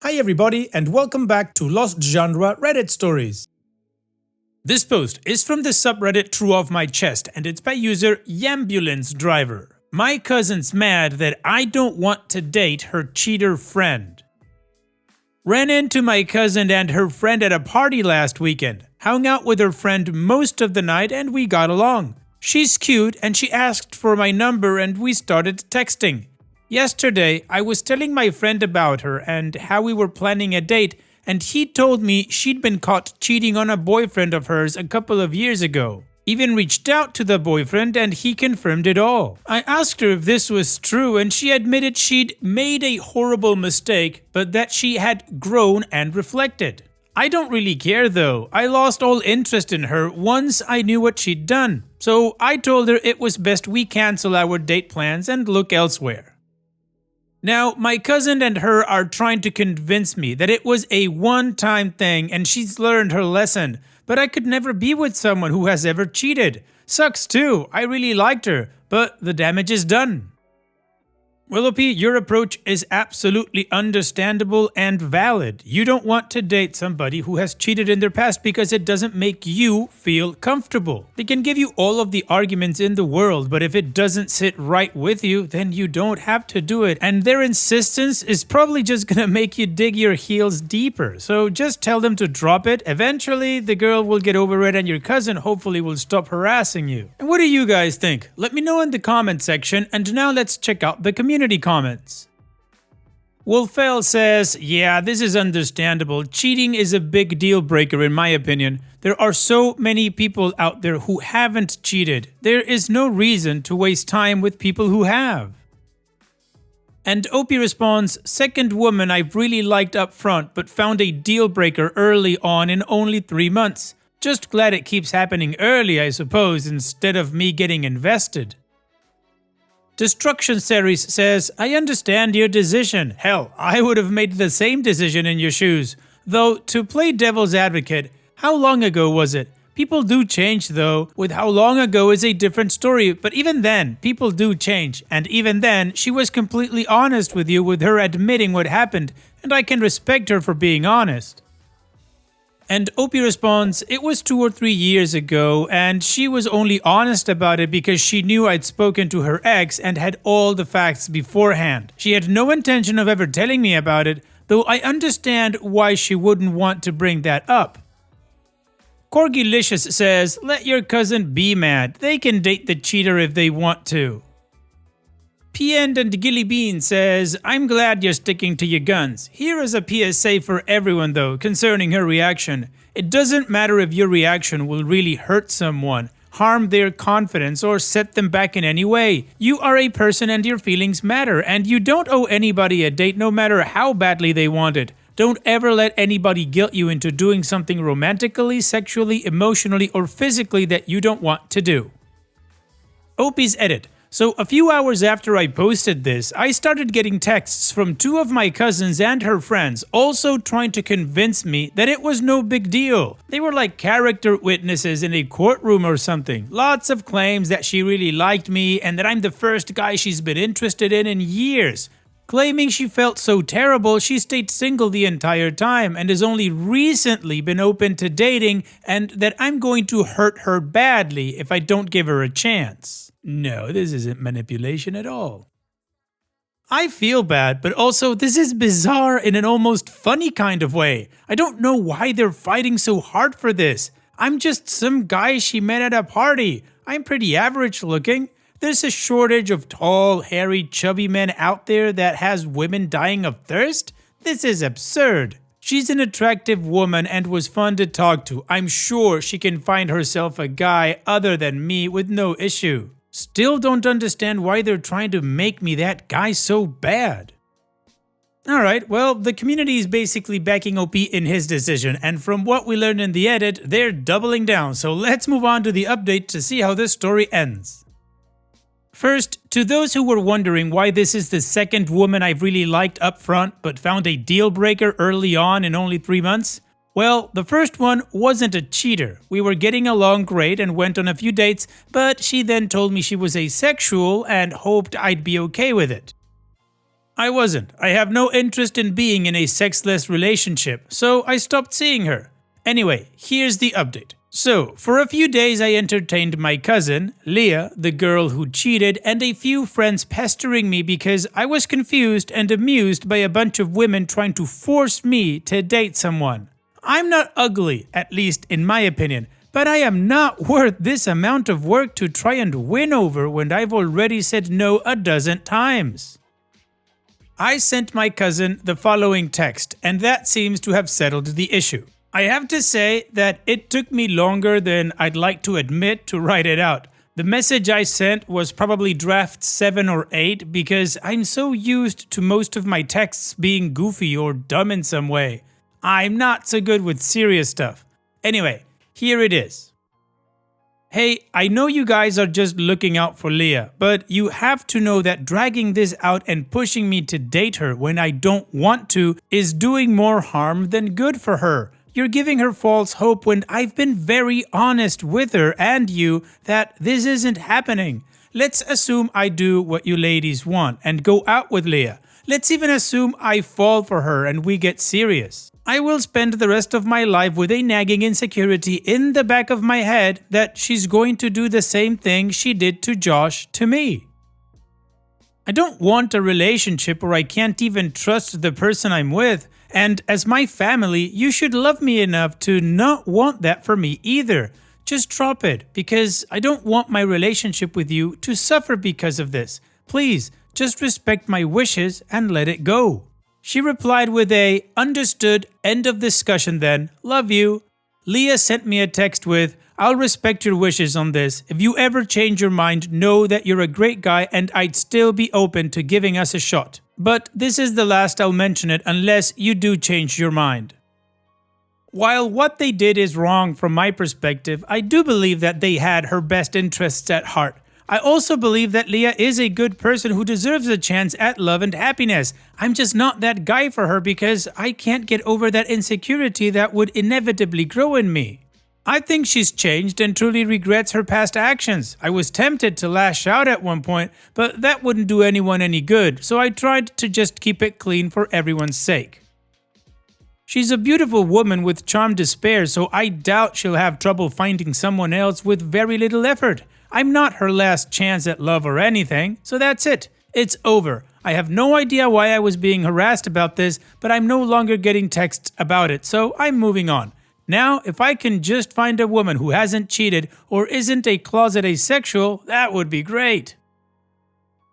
Hi everybody and welcome back to Lost Genre Reddit Stories. This post is from the subreddit True of My Chest and it's by user Yambulance Driver. My cousin's mad that I don't want to date her cheater friend. Ran into my cousin and her friend at a party last weekend. Hung out with her friend most of the night and we got along. She's cute and she asked for my number and we started texting. Yesterday, I was telling my friend about her and how we were planning a date, and he told me she'd been caught cheating on a boyfriend of hers a couple of years ago. Even reached out to the boyfriend and he confirmed it all. I asked her if this was true and she admitted she'd made a horrible mistake, but that she had grown and reflected. I don't really care though. I lost all interest in her once I knew what she'd done. So I told her it was best we cancel our date plans and look elsewhere. Now, my cousin and her are trying to convince me that it was a one-time thing and she's learned her lesson, but I could never be with someone who has ever cheated. Sucks too, I really liked her, but the damage is done. Willoughby, your approach is absolutely understandable and valid. You don't want to date somebody who has cheated in their past because it doesn't make you feel comfortable. They can give you all of the arguments in the world, but if it doesn't sit right with you, then you don't have to do it. And their insistence is probably just gonna make you dig your heels deeper. So just tell them to drop it. Eventually, the girl will get over it and your cousin hopefully will stop harassing you. And what do you guys think? Let me know in the comment section, and now let's check out the community comments. Wolfell says, yeah, this is understandable. Cheating is a big deal breaker in my opinion. There are so many people out there who haven't cheated. There is no reason to waste time with people who have. And Opie responds, second woman I've really liked up front but found a deal breaker early on in only 3 months. Just glad it keeps happening early, I suppose, instead of me getting invested. Destruction Series says, I understand your decision. Hell, I would have made the same decision in your shoes. Though, to play devil's advocate, how long ago was it? People do change though. With how long ago is a different story, but even then, people do change. And even then, she was completely honest with you with her admitting what happened, and I can respect her for being honest. And Opie responds, it was 2 or 3 years ago and she was only honest about it because she knew I'd spoken to her ex and had all the facts beforehand. She had no intention of ever telling me about it, though I understand why she wouldn't want to bring that up. Corgilicious says, let your cousin be mad. They can date the cheater if they want to. P-End and Gilly Bean says, I'm glad you're sticking to your guns. Here is a PSA for everyone though, concerning her reaction. It doesn't matter if your reaction will really hurt someone, harm their confidence, or set them back in any way. You are a person and your feelings matter, and you don't owe anybody a date no matter how badly they want it. Don't ever let anybody guilt you into doing something romantically, sexually, emotionally, or physically that you don't want to do. Opie's edit. So a few hours after I posted this, I started getting texts from 2 of my cousins and her friends, also trying to convince me that it was no big deal. They were like character witnesses in a courtroom or something. Lots of claims that she really liked me and that I'm the first guy she's been interested in years. Claiming she felt so terrible she stayed single the entire time and has only recently been open to dating, and that I'm going to hurt her badly if I don't give her a chance. No, this isn't manipulation at all. I feel bad, but also this is bizarre in an almost funny kind of way. I don't know why they're fighting so hard for this. I'm just some guy she met at a party. I'm pretty average looking. There's a shortage of tall, hairy, chubby men out there that has women dying of thirst? This is absurd. She's an attractive woman and was fun to talk to. I'm sure she can find herself a guy other than me with no issue. Still don't understand why they're trying to make me that guy so bad. Alright, well, the community is basically backing OP in his decision, and from what we learned in the edit, they're doubling down, so let's move on to the update to see how this story ends. First, to those who were wondering why this is the second woman I've really liked up front but found a deal breaker early on in only 3 months, well, the first one wasn't a cheater. We were getting along great and went on a few dates, but she then told me she was asexual and hoped I'd be okay with it. I wasn't. I have no interest in being in a sexless relationship, so I stopped seeing her. Anyway, here's the update. So, for a few days I entertained my cousin, Leah, the girl who cheated, and a few friends pestering me because I was confused and amused by a bunch of women trying to force me to date someone. I'm not ugly, at least in my opinion, but I am not worth this amount of work to try and win over when I've already said no a dozen times. I sent my cousin the following text, and that seems to have settled the issue. I have to say that it took me longer than I'd like to admit to write it out. The message I sent was probably draft 7 or 8 because I'm so used to most of my texts being goofy or dumb in some way. I'm not so good with serious stuff. Anyway, here it is. Hey, I know you guys are just looking out for Leah, but you have to know that dragging this out and pushing me to date her when I don't want to is doing more harm than good for her. You're giving her false hope when I've been very honest with her and you that this isn't happening. Let's assume I do what you ladies want and go out with Leah. Let's even assume I fall for her and we get serious. I will spend the rest of my life with a nagging insecurity in the back of my head that she's going to do the same thing she did to Josh to me. I don't want a relationship where I can't even trust the person I'm with. And as my family, you should love me enough to not want that for me either. Just drop it, because I don't want my relationship with you to suffer because of this. Please, just respect my wishes and let it go. She replied with a, understood, end of discussion then, love you. Leah sent me a text with, I'll respect your wishes on this. If you ever change your mind, know that you're a great guy and I'd still be open to giving us a shot. But this is the last I'll mention it unless you do change your mind. While what they did is wrong from my perspective, I do believe that they had her best interests at heart. I also believe that Leah is a good person who deserves a chance at love and happiness. I'm just not that guy for her because I can't get over that insecurity that would inevitably grow in me. I think she's changed and truly regrets her past actions. I was tempted to lash out at one point, but that wouldn't do anyone any good, so I tried to just keep it clean for everyone's sake. She's a beautiful woman with charm to spare, so I doubt she'll have trouble finding someone else with very little effort. I'm not her last chance at love or anything, so that's it. It's over. I have no idea why I was being harassed about this, but I'm no longer getting texts about it, so I'm moving on. Now, if I can just find a woman who hasn't cheated or isn't a closet asexual, that would be great.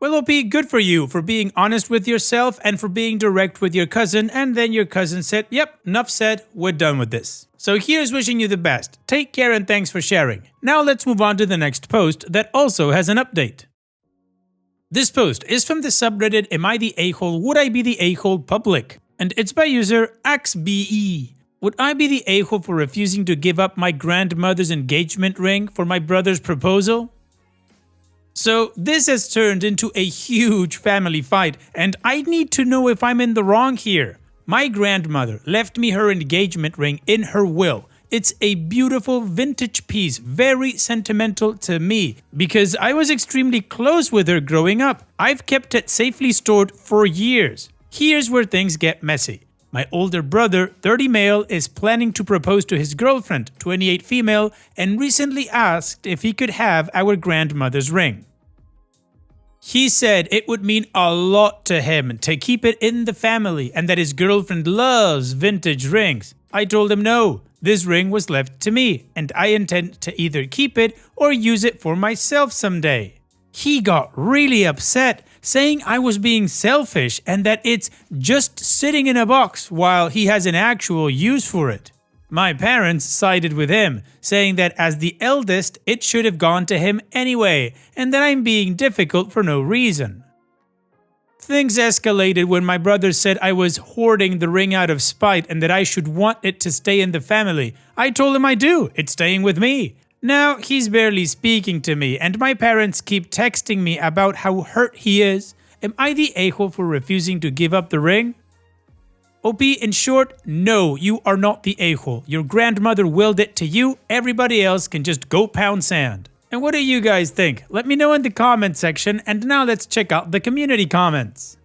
Well, it'll be good for you for being honest with yourself and for being direct with your cousin, and then your cousin said, yep, enough said, we're done with this. So here's wishing you the best. Take care and thanks for sharing. Now let's move on to the next post that also has an update. This post is from the subreddit Am I the A-hole? Would I be the A-hole public? And it's by user AxBE. Would I be the a-hole for refusing to give up my grandmother's engagement ring for my brother's proposal? So this has turned into a huge family fight, and I need to know if I'm in the wrong here. My grandmother left me her engagement ring in her will. It's a beautiful vintage piece, very sentimental to me, because I was extremely close with her growing up. I've kept it safely stored for years. Here's where things get messy. My older brother, 30 male, is planning to propose to his girlfriend, 28 female, and recently asked if he could have our grandmother's ring. He said it would mean a lot to him to keep it in the family and that his girlfriend loves vintage rings. I told him no, this ring was left to me and I intend to either keep it or use it for myself someday. He got really upset, saying I was being selfish and that it's just sitting in a box while he has an actual use for it. My parents sided with him, saying that as the eldest, it should have gone to him anyway, and that I'm being difficult for no reason. Things escalated when my brother said I was hoarding the ring out of spite and that I should want it to stay in the family. I told him I do, it's staying with me. Now he's barely speaking to me, and my parents keep texting me about how hurt he is. Am I the a-hole for refusing to give up the ring? OP, in short, no, you are not the a-hole. Your grandmother willed it to you, everybody else can just go pound sand. And what do you guys think? Let me know in the comment section, and now let's check out the community comments.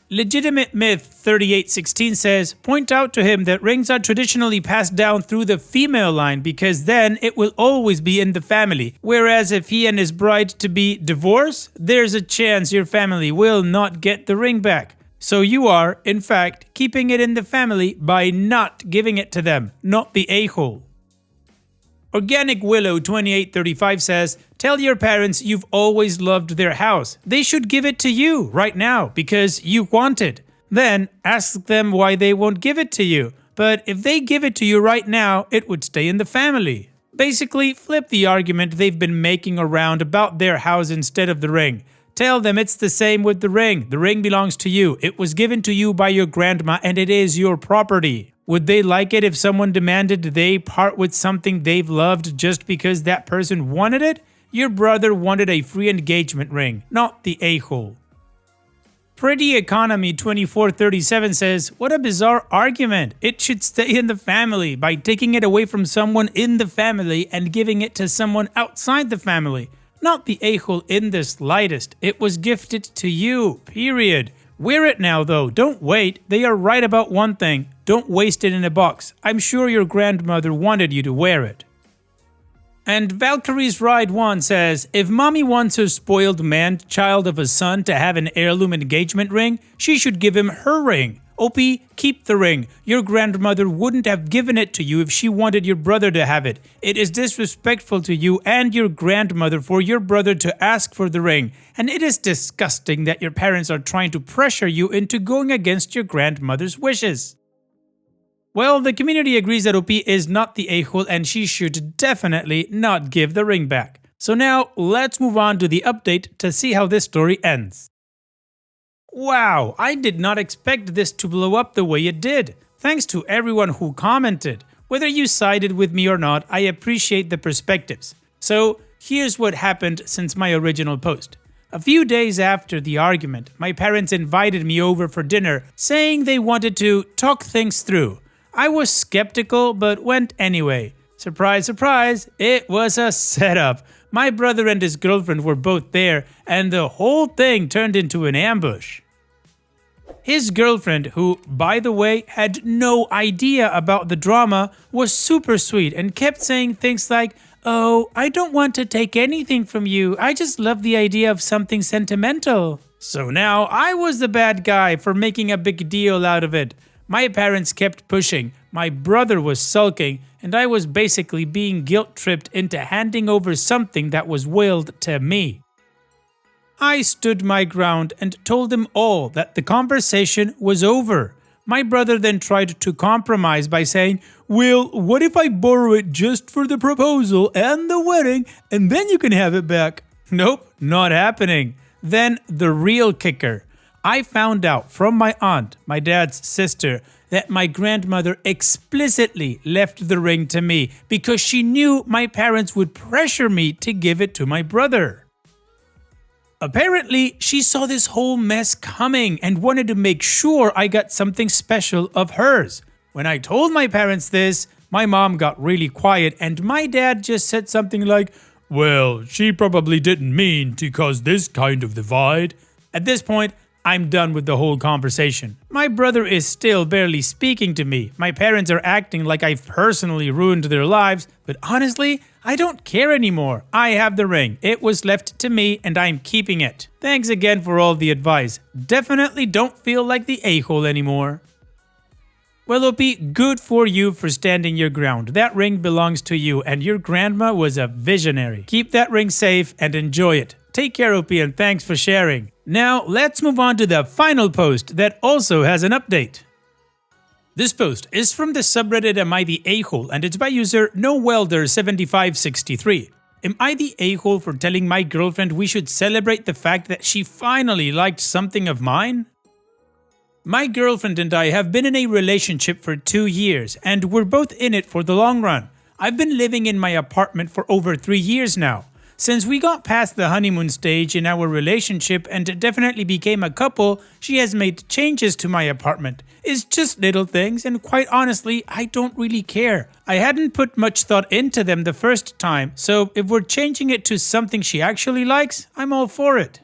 Legitimate Myth 3816 says, point out to him that rings are traditionally passed down through the female line because then it will always be in the family. Whereas if he and his bride-to-be divorce, there's a chance your family will not get the ring back. So you are, in fact, keeping it in the family by not giving it to them, not the a-hole. Organic Willow 2835 says, tell your parents you've always loved their house. They should give it to you right now because you want it. Then ask them why they won't give it to you. But if they give it to you right now, it would stay in the family. Basically, flip the argument they've been making around about their house instead of the ring. Tell them it's the same with the ring. The ring belongs to you. It was given to you by your grandma and it is your property. Would they like it if someone demanded they part with something they've loved just because that person wanted it? Your brother wanted a free engagement ring, not the a-hole. Pretty Economy 2437 says, what a bizarre argument. It should stay in the family by taking it away from someone in the family and giving it to someone outside the family. Not the a-hole in the slightest. It was gifted to you, period. Wear it now though, don't wait. They are right about one thing. Don't waste it in a box. I'm sure your grandmother wanted you to wear it. And Valkyrie's Ride 1 says, if mommy wants her spoiled man-child of a son to have an heirloom engagement ring, she should give him her ring. OP, keep the ring. Your grandmother wouldn't have given it to you if she wanted your brother to have it. It is disrespectful to you and your grandmother for your brother to ask for the ring. And it is disgusting that your parents are trying to pressure you into going against your grandmother's wishes. Well, the community agrees that OP is not the a-hole and she should definitely not give the ring back. So now, let's move on to the update to see how this story ends. Wow, I did not expect this to blow up the way it did. Thanks to everyone who commented. Whether you sided with me or not, I appreciate the perspectives. So, here's what happened since my original post. A few days after the argument, my parents invited me over for dinner, saying they wanted to talk things through. I was skeptical, but went anyway. Surprise, surprise, it was a setup. My brother and his girlfriend were both there, and the whole thing turned into an ambush. His girlfriend, who, by the way, had no idea about the drama, was super sweet and kept saying things like, "Oh, I don't want to take anything from you, I just love the idea of something sentimental." So now I was the bad guy for making a big deal out of it. My parents kept pushing, my brother was sulking, and I was basically being guilt-tripped into handing over something that was willed to me. I stood my ground and told them all that the conversation was over. My brother then tried to compromise by saying, "Well, what if I borrow it just for the proposal and the wedding, and then you can have it back?" Nope, not happening. Then the real kicker. I found out from my aunt, my dad's sister, that my grandmother explicitly left the ring to me because she knew my parents would pressure me to give it to my brother. Apparently, she saw this whole mess coming and wanted to make sure I got something special of hers. When I told my parents this, my mom got really quiet and my dad just said something like, "Well, she probably didn't mean to cause this kind of divide." At this point, I'm done with the whole conversation. My brother is still barely speaking to me. My parents are acting like I've personally ruined their lives, but honestly, I don't care anymore. I have the ring. It was left to me and I'm keeping it. Thanks again for all the advice. Definitely don't feel like the a-hole anymore. Well, OP, good for you for standing your ground. That ring belongs to you and your grandma was a visionary. Keep that ring safe and enjoy it. Take care, OP, and thanks for sharing. Now, let's move on to the final post that also has an update. This post is from the subreddit Am I the A-hole and it's by user NoWelder7563. Am I the a-hole for telling my girlfriend we should celebrate the fact that she finally liked something of mine? My girlfriend and I have been in a relationship for 2 years and we're both in it for the long run. I've been living in my apartment for over 3 years now. Since we got past the honeymoon stage in our relationship and definitely became a couple, she has made changes to my apartment. It's just little things and quite honestly, I don't really care. I hadn't put much thought into them the first time, so if we're changing it to something she actually likes, I'm all for it.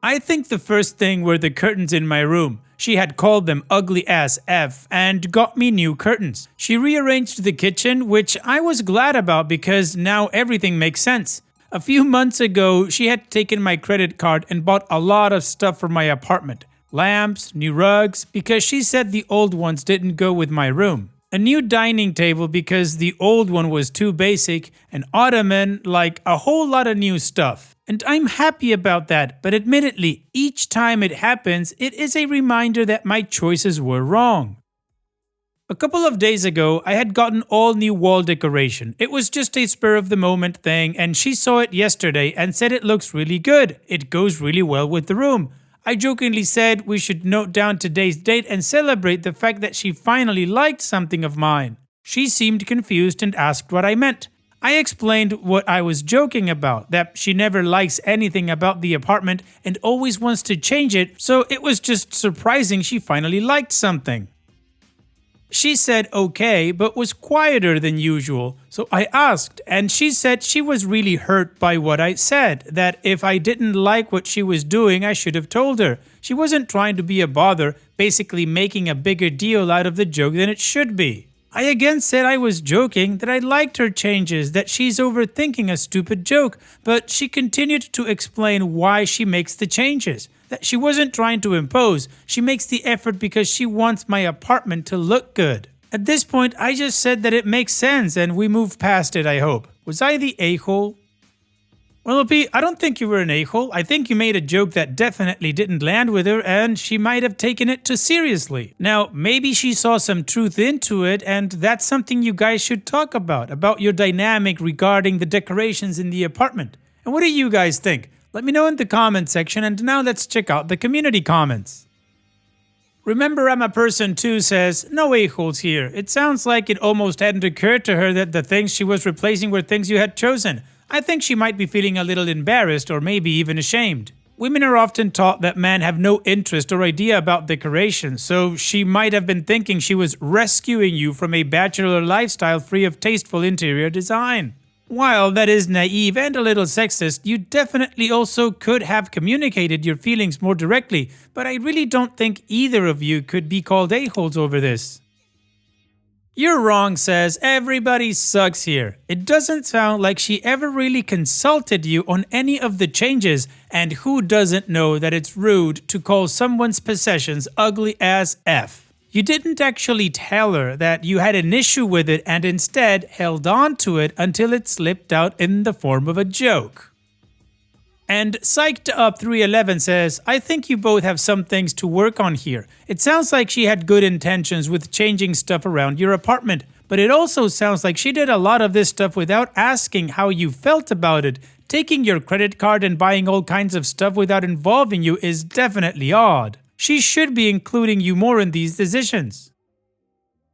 I think the first thing were the curtains in my room. She had called them ugly ass F and got me new curtains. She rearranged the kitchen, which I was glad about because now everything makes sense. A few months ago, she had taken my credit card and bought a lot of stuff for my apartment. Lamps, new rugs, because she said the old ones didn't go with my room. A new dining table because the old one was too basic, an ottoman, like a whole lot of new stuff. And I'm happy about that, but admittedly, each time it happens, it is a reminder that my choices were wrong. A couple of days ago, I had gotten all new wall decoration. It was just a spur of the moment thing, and she saw it yesterday and said it looks really good. It goes really well with the room. I jokingly said we should note down today's date and celebrate the fact that she finally liked something of mine. She seemed confused and asked what I meant. I explained what I was joking about, that she never likes anything about the apartment and always wants to change it, so it was just surprising she finally liked something. She said okay, but was quieter than usual, so I asked, and she said she was really hurt by what I said, that if I didn't like what she was doing, I should have told her. She wasn't trying to be a bother, basically making a bigger deal out of the joke than it should be. I again said I was joking, that I liked her changes, that she's overthinking a stupid joke, but she continued to explain why she makes the changes. That she wasn't trying to impose, she makes the effort because she wants my apartment to look good. At this point, I just said that it makes sense and we move past it, I hope. Was I the a-hole? Well, P, I don't think you were an a-hole. I think you made a joke that definitely didn't land with her and she might have taken it too seriously. Now, maybe she saw some truth into it and that's something you guys should talk about your dynamic regarding the decorations in the apartment. And what do you guys think? Let me know in the comment section, and now let's check out the community comments. Remember I'm a person too says, no a-holes here. It sounds like it almost hadn't occurred to her that the things she was replacing were things you had chosen. I think she might be feeling a little embarrassed or maybe even ashamed. Women are often taught that men have no interest or idea about decoration, so she might have been thinking she was rescuing you from a bachelor lifestyle free of tasteful interior design. While that is naive and a little sexist, you definitely also could have communicated your feelings more directly, but I really don't think either of you could be called a-holes over this. You're wrong says, everybody sucks here. It doesn't sound like she ever really consulted you on any of the changes, and who doesn't know that it's rude to call someone's possessions ugly as F? You didn't actually tell her that you had an issue with it and instead held on to it until it slipped out in the form of a joke. And Psyched Up 311 says, I think you both have some things to work on here. It sounds like she had good intentions with changing stuff around your apartment, but it also sounds like she did a lot of this stuff without asking how you felt about it. Taking your credit card and buying all kinds of stuff without involving you is definitely odd. She should be including you more in these decisions.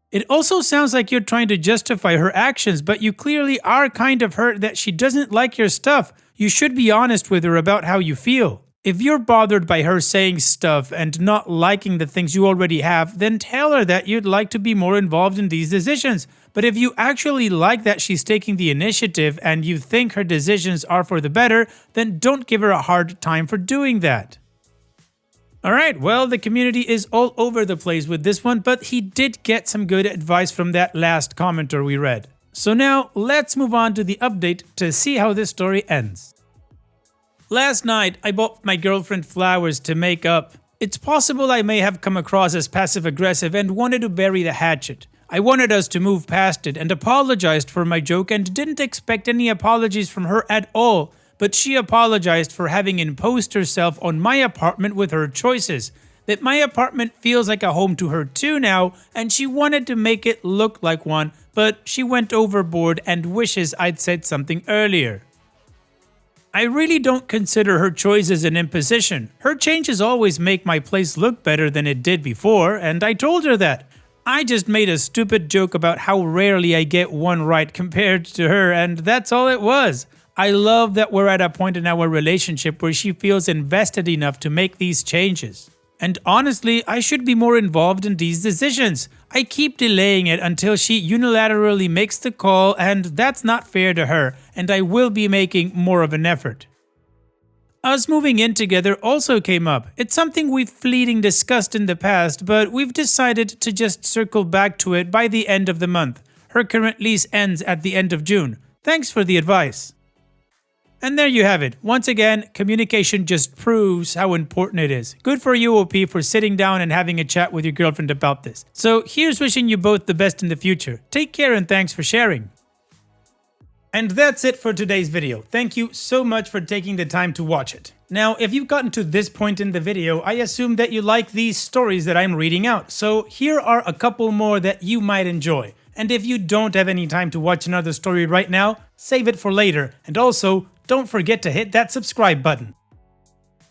It also sounds like you're trying to justify her actions, but you clearly are kind of hurt that she doesn't like your stuff. You should be honest with her about how you feel. If you're bothered by her saying stuff and not liking the things you already have, then tell her that you'd like to be more involved in these decisions. But if you actually like that she's taking the initiative and you think her decisions are for the better, then don't give her a hard time for doing that. Alright, well, the community is all over the place with this one, but he did get some good advice from that last commenter we read. So now, let's move on to the update to see how this story ends. Last night, I bought my girlfriend flowers to make up. It's possible I may have come across as passive-aggressive and wanted to bury the hatchet. I wanted us to move past it and apologized for my joke and didn't expect any apologies from her at all. But she apologized for having imposed herself on my apartment with her choices. That my apartment feels like a home to her too now, and she wanted to make it look like one, but she went overboard and wishes I'd said something earlier. I really don't consider her choices an imposition. Her changes always make my place look better than it did before, and I told her that. I just made a stupid joke about how rarely I get one right compared to her, and that's all it was. I love that we're at a point in our relationship where she feels invested enough to make these changes. And honestly, I should be more involved in these decisions. I keep delaying it until she unilaterally makes the call, and that's not fair to her, and I will be making more of an effort. us moving in together also came up. It's something we've fleeting discussed in the past, but we've decided to just circle back to it by the end of the month. Her current lease ends at the end of June. Thanks for the advice. And there you have it. Once again, communication just proves how important it is. Good for you, OP, for sitting down and having a chat with your girlfriend about this. So here's wishing you both the best in the future. Take care and thanks for sharing. And that's it for today's video. Thank you so much for taking the time to watch it. Now, if you've gotten to this point in the video, I assume that you like these stories that I'm reading out. So here are a couple more that you might enjoy. And if you don't have any time to watch another story right now, save it for later. And also, don't forget to hit that subscribe button.